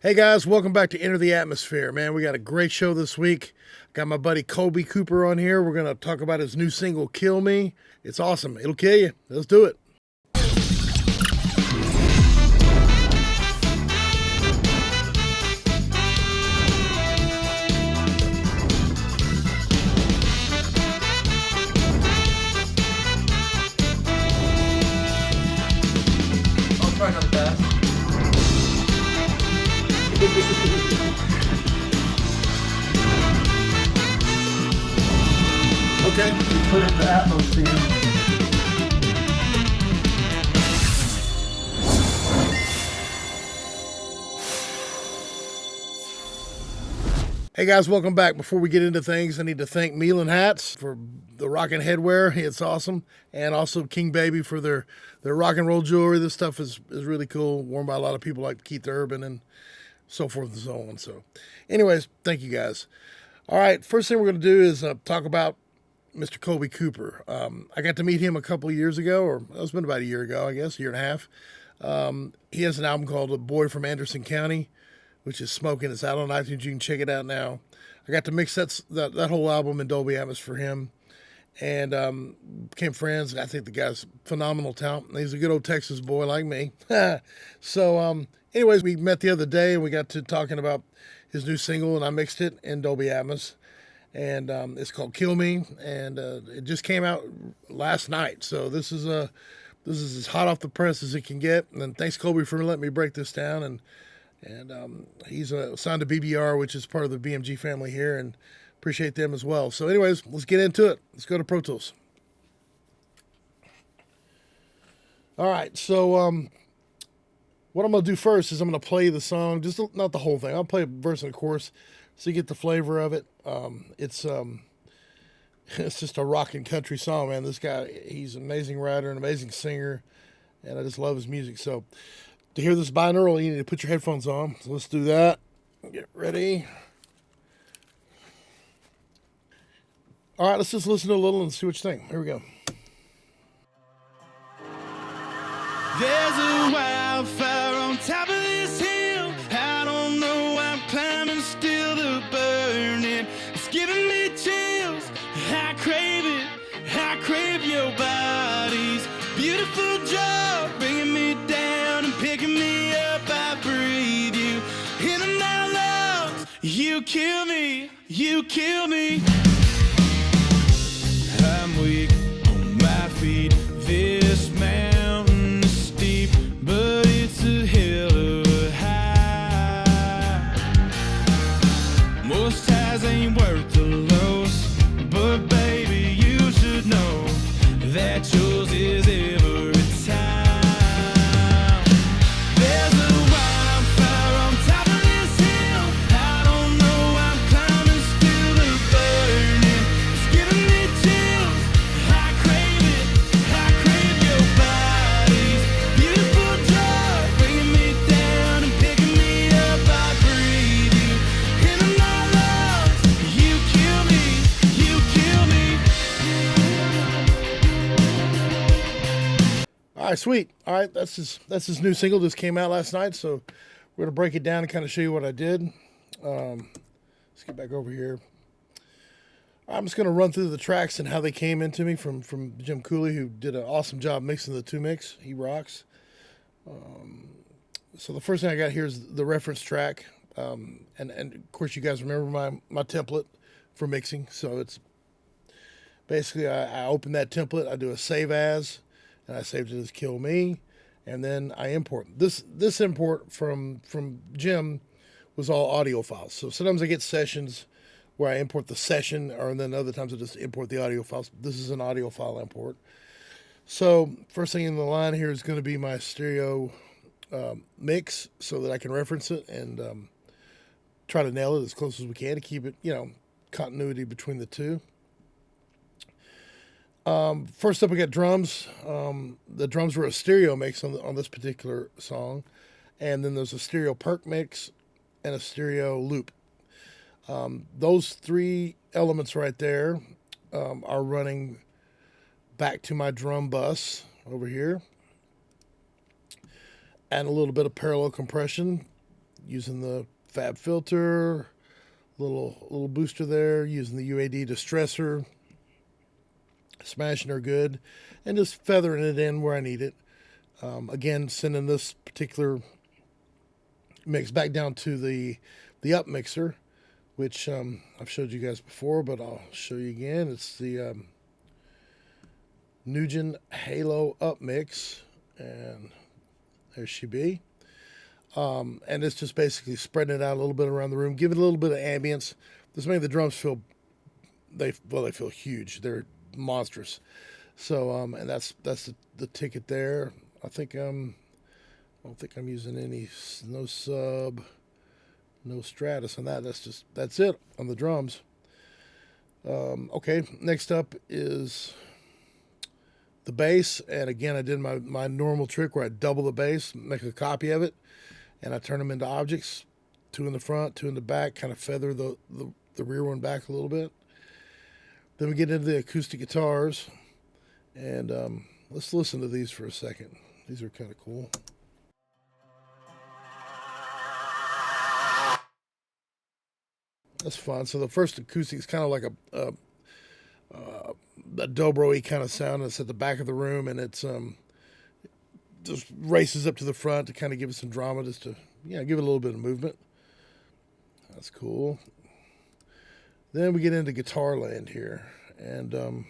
Hey guys, welcome back to Enter the Atmosphere. Man, we got a great show this week. Got my buddy Kolby Cooper on here. We're going to talk about his new single, Kill Me. It's awesome. It'll kill you. Let's do it. I'll try not to pass. Okay. Put in the atmosphere. Hey guys, welcome back. Before we get into things, I need to thank Milan Hats for the rockin' headwear. It's awesome. And also King Baby for their rock and roll jewelry. This stuff is really cool, worn by a lot of people like Keith Urban and so forth and so on. So anyways, thank you guys. All right, first thing we're going to do is talk about Mr. Kolby Cooper. I got to meet him a couple of years ago, or it's been about a year ago, I guess, a year and a half. He has an album called A Boy from Anderson County, which is smoking. It's out on iTunes. You can check it out now. I got to mix that whole album in Dolby Atmos for him, and became friends. I think the guy's phenomenal talent. He's a good old Texas boy like me. So anyways, we met the other day, and we got to talking about his new single, and I mixed it in Dolby Atmos. And it's called Kill Me, and it just came out last night. So this is as hot off the press as it can get. And thanks, Kolby, for letting me break this down. And he's signed to BBR, which is part of the BMG family here, and appreciate them as well. So anyways, let's get into it. Let's go to Pro Tools. All right, so what I'm going to do first is I'm going to play the song, just not the whole thing. I'll play a verse and a chorus so you get the flavor of it. It's just a rockin' country song, man. This guy, he's an amazing writer, an amazing singer, and I just love his music. So to hear this binaural, you need to put your headphones on. So let's do that. Get ready. All right, let's just listen to a little and see what you think. Here we go. There's a wildfire on top of this hill. I don't know, I'm climbing still the burning. It's giving me chills. I crave it. I crave your body's beautiful joy, bringing me down and picking me up. I breathe you in my lungs. You kill me. You kill me. I'm weak on my feet. This mountain is steep, but it's a hell of a high. Most highs ain't worth the lows, but baby, you should know that yours is every time. There's a wildfire on top of this hill. I don't know, I'm climbing still the burning. It's giving me chills. I crave it. I crave your body's beautiful joy, bringing me down and picking me up. I breathe you into my lungs. You kill me. You kill me. All right, sweet. All right, that's his new single. Just came out last night, so we're gonna break it down and kind of show you what I did. Let's get back over here. I'm just gonna run through the tracks and how they came into me from Jim Cooley, who did an awesome job mixing the two mix. He rocks. So the first thing I got here is the reference track, and of course you guys remember my template for mixing. So it's basically I open that template, I do a save as, and I saved it as Kill Me, and then I import. This import from Jim was all audio files. So sometimes I get sessions where I import the session, or then other times I just import the audio files. This is an audio file import. So first thing in the line here is going to be my stereo mix, so that I can reference it and try to nail it as close as we can to keep it, continuity between the two. First up, we got drums. The drums were a stereo mix on this particular song, and then there's a stereo perk mix and a stereo loop. Those three elements right there are running back to my drum bus over here, and a little bit of parallel compression using the Fab filter, little booster there, using the UAD distressor, smashing her good, and just feathering it in where I need it. Again, sending this particular mix back down to the up mixer, which I've showed you guys before, but I'll show you again. It's the Nugent Halo up mix, and there she be. And it's just basically spreading it out a little bit around the room, give it a little bit of ambience. This makes the drums feel they feel huge. They're monstrous. So and that's the ticket there. I don't think I'm using any no sub, no Stratus on that. That's it on the drums. Okay, next up is the bass, and again I did my normal trick where I double the bass, make a copy of it, and I turn them into objects, 2 in the front, 2 in the back, kind of feather the rear one back a little bit. Then we get into the acoustic guitars, and let's listen to these for a second. These are kind of cool. That's fun. So the first acoustic is kind of like a dobro-y kind of sound. It's at the back of the room, and it's just races up to the front to kind of give it some drama, just to give it a little bit of movement. That's cool. Then we get into guitar land here, and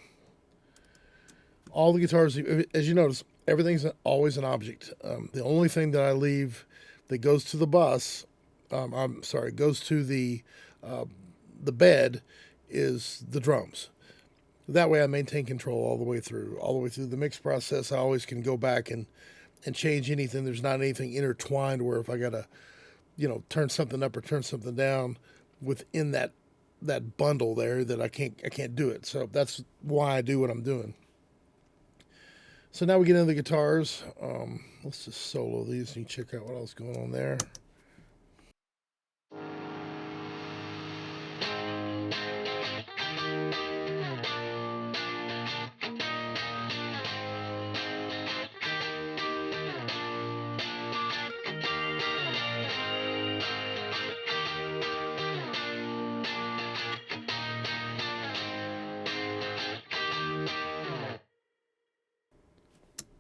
all the guitars, as you notice, everything's always an object. The only thing that I leave that goes to the bus, goes to the bed, is the drums. That way I maintain control all the way through the mix process. I always can go back and change anything. There's not anything intertwined where if I gotta, turn something up or turn something down within that bundle there, that I can't do it. So that's why I do what I'm doing. So now we get into the guitars. Let's just solo these and check out what else is going on there.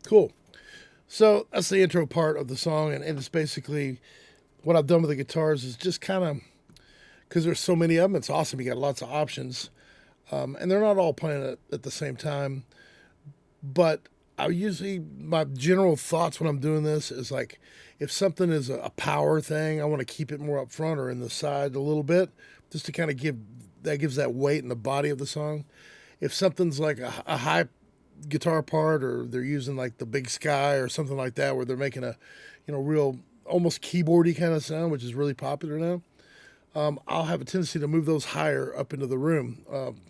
Cool. So that's the intro part of the song, and it's basically what I've done with the guitars is just kind of, because there's so many of them, it's awesome. You got lots of options, and they're not all playing at the same time. But my general thoughts when I'm doing this is like, if something is a power thing, I want to keep it more up front or in the side a little bit, just to kind of gives that weight in the body of the song. If something's like a high guitar part, or they're using like the Big Sky or something like that, where they're making a real almost keyboardy kind of sound, which is really popular now, I'll have a tendency to move those higher up into the room,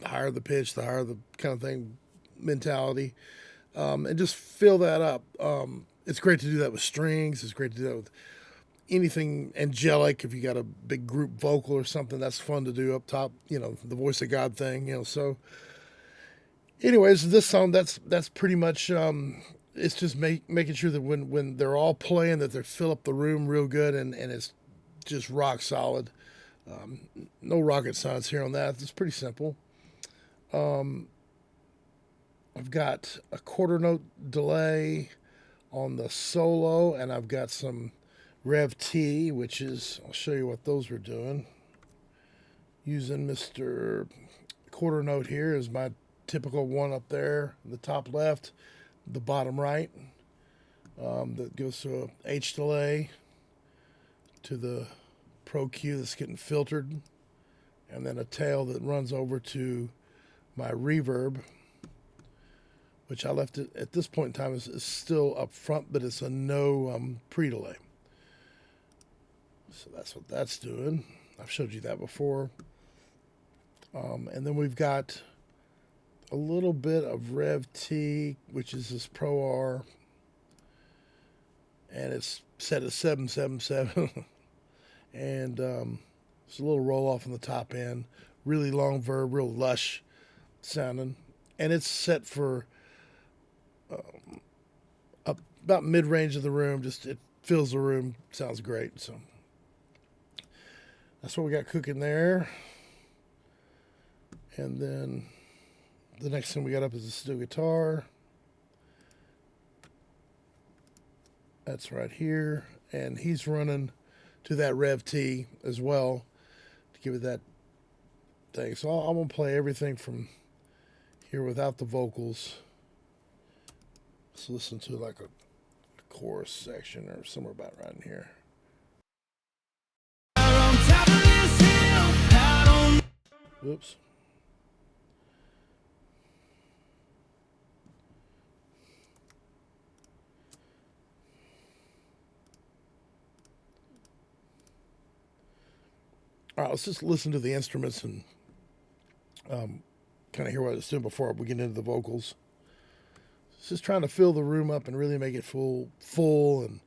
higher the pitch, the higher the kind of thing mentality, and just fill that up. It's great to do that with strings. It's great to do that with anything angelic. If you got a big group vocal or something, that's fun to do up top, the voice of God thing, so anyways, this song, that's pretty much, it's just making sure that when they're all playing, that they fill up the room real good, and it's just rock solid. No rocket science here on that. It's pretty simple. I've got a quarter note delay on the solo, and I've got some Rev T, which is, I'll show you what those were doing. Using Mr. Quarter note here is my typical one up there, the top left, the bottom right, that goes to a H delay, to the Pro Q that's getting filtered, and then a tail that runs over to my reverb, which I left it at this point in time is still up front, but it's a no pre-delay. So that's what that's doing. I've showed you that before. And then we've got a little bit of Rev T, which is this Pro R, and it's set at 777, and it's a little roll off on the top end, really long verb, real lush sounding, and it's set for about mid-range of the room. Just it fills the room, sounds great. So That's what we got cooking there. And then the next thing we got up is the steel guitar. That's right here. And he's running to that Rev T as well to give it that thing. So I'm going to play everything from here without the vocals. Let's listen to like a chorus section or somewhere about right in here. Whoops. All right, let's just listen to the instruments and kind of hear what it's doing before we get into the vocals. It's just trying to fill the room up and really make it full, and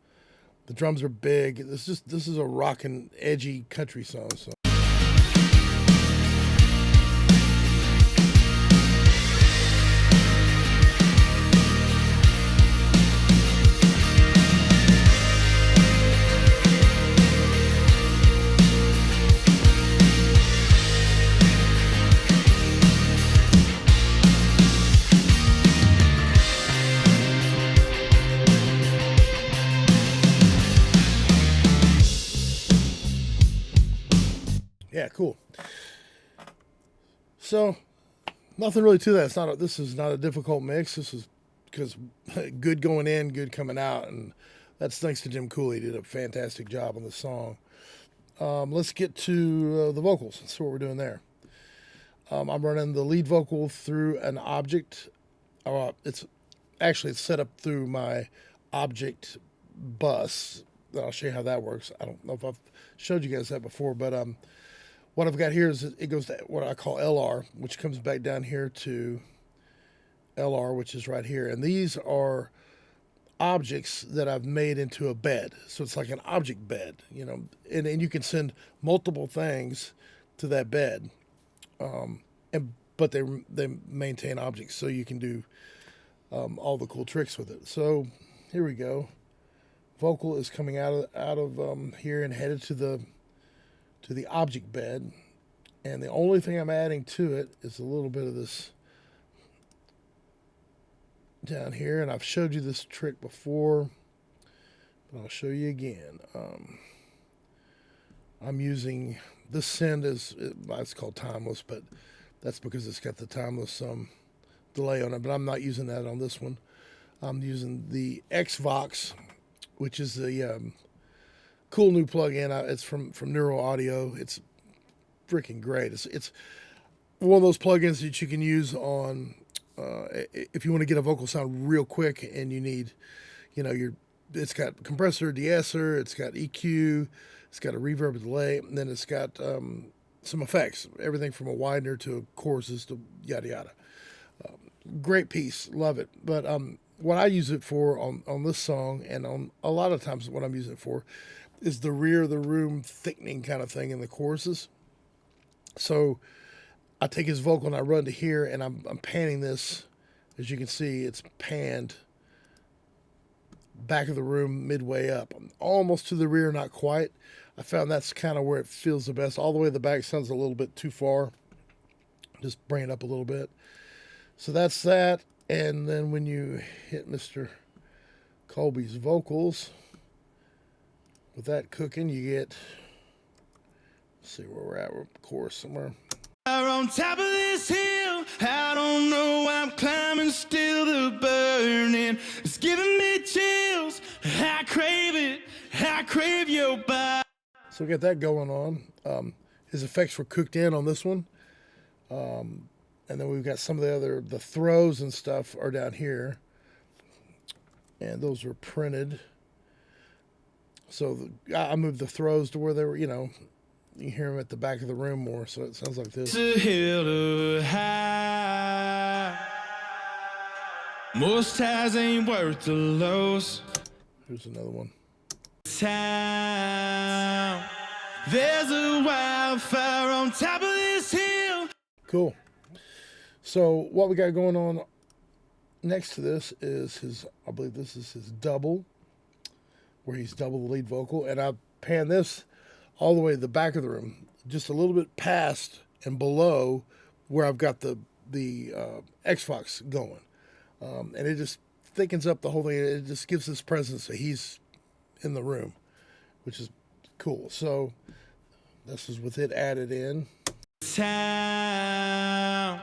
the drums are big. This is a rockin', edgy country song. So. Yeah, cool. So, nothing really to that. This is not a difficult mix. This is because good going in, good coming out, and that's thanks to Jim Cooley. He did a fantastic job on the song. Let's get to the vocals. Let's see what we're doing there. I'm running the lead vocal through an object. It's set up through my object bus. I'll show you how that works. I don't know if I've showed you guys that before, but what I've got here is it goes to what I call LR, which comes back down here to LR, which is right here. And these are objects that I've made into a bed. So it's like an object bed, you know, and you can send multiple things to that bed. But they maintain objects, so you can do all the cool tricks with it. So here we go. Vocal is coming out of here and headed to the object bed, and the only thing I'm adding to it is a little bit of this down here, and I've showed you this trick before, but I'll show you again. I'm using this send it's called timeless, but that's because it's got the timeless delay on it, but I'm not using that on this one. I'm using the Xvox, which is the cool new plug-in. It's from Neural Audio. It's freaking great. It's one of those plugins that you can use on if you want to get a vocal sound real quick and you need, you know, it's got compressor, de-esser, it's got EQ, it's got a reverb delay, and then it's got some effects, everything from a widener to choruses to yada yada. Great piece, love it. But what I use it for on this song, and on a lot of times what I'm using it for, is the rear of the room thickening kind of thing in the choruses. So I take his vocal and I run to here, and I'm panning this. As you can see, it's panned back of the room midway up. I'm almost to the rear, not quite. I found that's kind of where it feels the best. All the way to the back sounds a little bit too far. Just bring it up a little bit. So that's that. And then when you hit Mr. Kolby's vocals, with that cooking, you get, let's see where we're at. We're chorus somewhere. On top of this hill, I don't know, I'm climbing still, the burning it's giving me chills. I crave it, I crave your body. So we got that going on. His effects were cooked in on this one. And then we've got some of the throws and stuff are down here. And those were printed. So I moved the throws to where they were, you know, you can hear them at the back of the room more, so it sounds like this. It's a hill to high. Most highs ain't worth the lows. Here's another one. Town. There's a wildfire on top of this hill. Cool. So what we got going on next to this is I believe this is his double, where he's double the lead vocal, and I pan this all the way to the back of the room, just a little bit past and below where I've got the Xbox going. And it just thickens up the whole thing. It just gives this presence that he's in the room, which is cool. So this is with it added in. Town.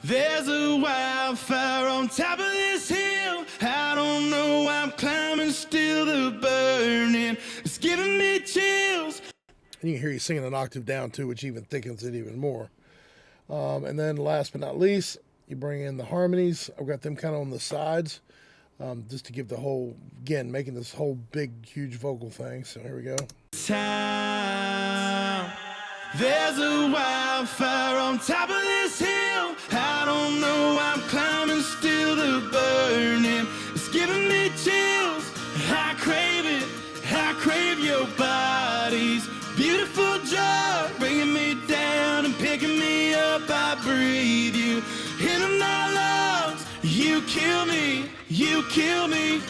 There's a wildfire on top of this hill. I don't know why I'm climbing, still the burning. It's giving me chills. And you can hear you singing an octave down too, which even thickens it even more. And then last but not least, you bring in the harmonies. I've got them kind of on the sides, just to give the whole, again, making this whole big, huge vocal thing. So here we go. Town. There's a wildfire on top of this hill. I don't know why I'm climbing, still the burning. It's giving me chills. I crave it. I crave your body's beautiful joy, bringing me down and picking me up. I breathe you into my lungs. You kill me. You kill me.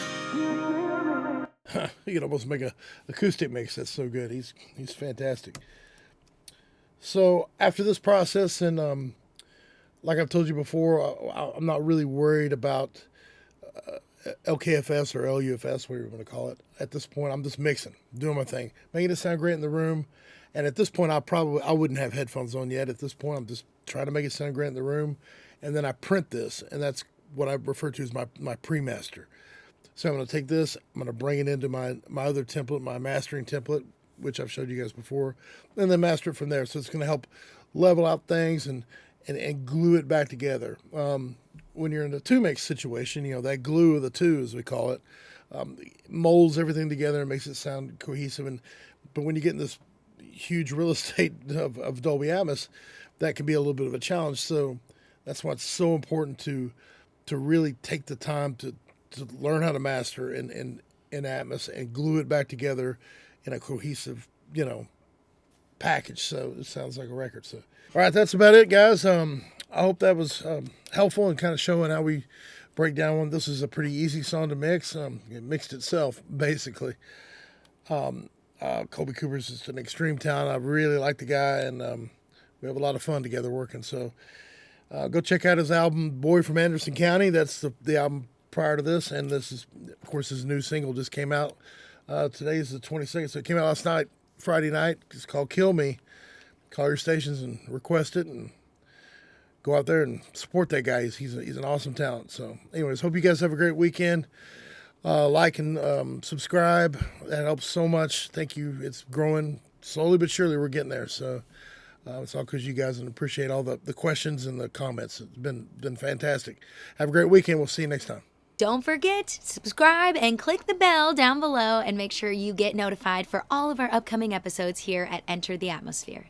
You can almost make a acoustic mix. That's so good. He's fantastic. So after this process, and like I've told you before, I'm not really worried about LKFS or LUFS, whatever you want to call it. At this point, I'm just mixing, doing my thing, making it sound great in the room. And at this point, I wouldn't have headphones on yet. At this point, I'm just trying to make it sound great in the room. And then I print this, and that's what I refer to as my pre-master. So I'm going to take this, I'm going to bring it into my other template, my mastering template, which I've showed you guys before, and then master it from there. So it's going to help level out things and glue it back together. When you're in a two-mix situation, that glue of the two, as we call it, molds everything together and makes it sound cohesive. But when you get in this huge real estate of Dolby Atmos, that can be a little bit of a challenge. So that's why it's so important to really take the time to learn how to master in Atmos and glue it back together in a cohesive, package. So it sounds like a record. So, all right, that's about it, guys. I hope that was helpful and kind of showing how we break down one. This is a pretty easy song to mix. It mixed itself, basically. Kolby Cooper's just an extreme talent. I really like the guy, and we have a lot of fun together working. So go check out his album, Boy from Anderson County. That's the album prior to this, and this is, of course, his new single just came out. Today is the 22nd, so it came out last night, Friday night. It's called Kill Me. Call your stations and request it, and go out there and support that guy. He's an awesome talent. So anyways, hope you guys have a great weekend. Like and subscribe. That helps so much. Thank you. It's growing slowly but surely. We're getting there. So it's all because you guys, and appreciate all the questions and the comments. It's been fantastic. Have a great weekend. We'll see you next time. Don't forget to subscribe and click the bell down below and make sure you get notified for all of our upcoming episodes here at Enter the Atmosphere.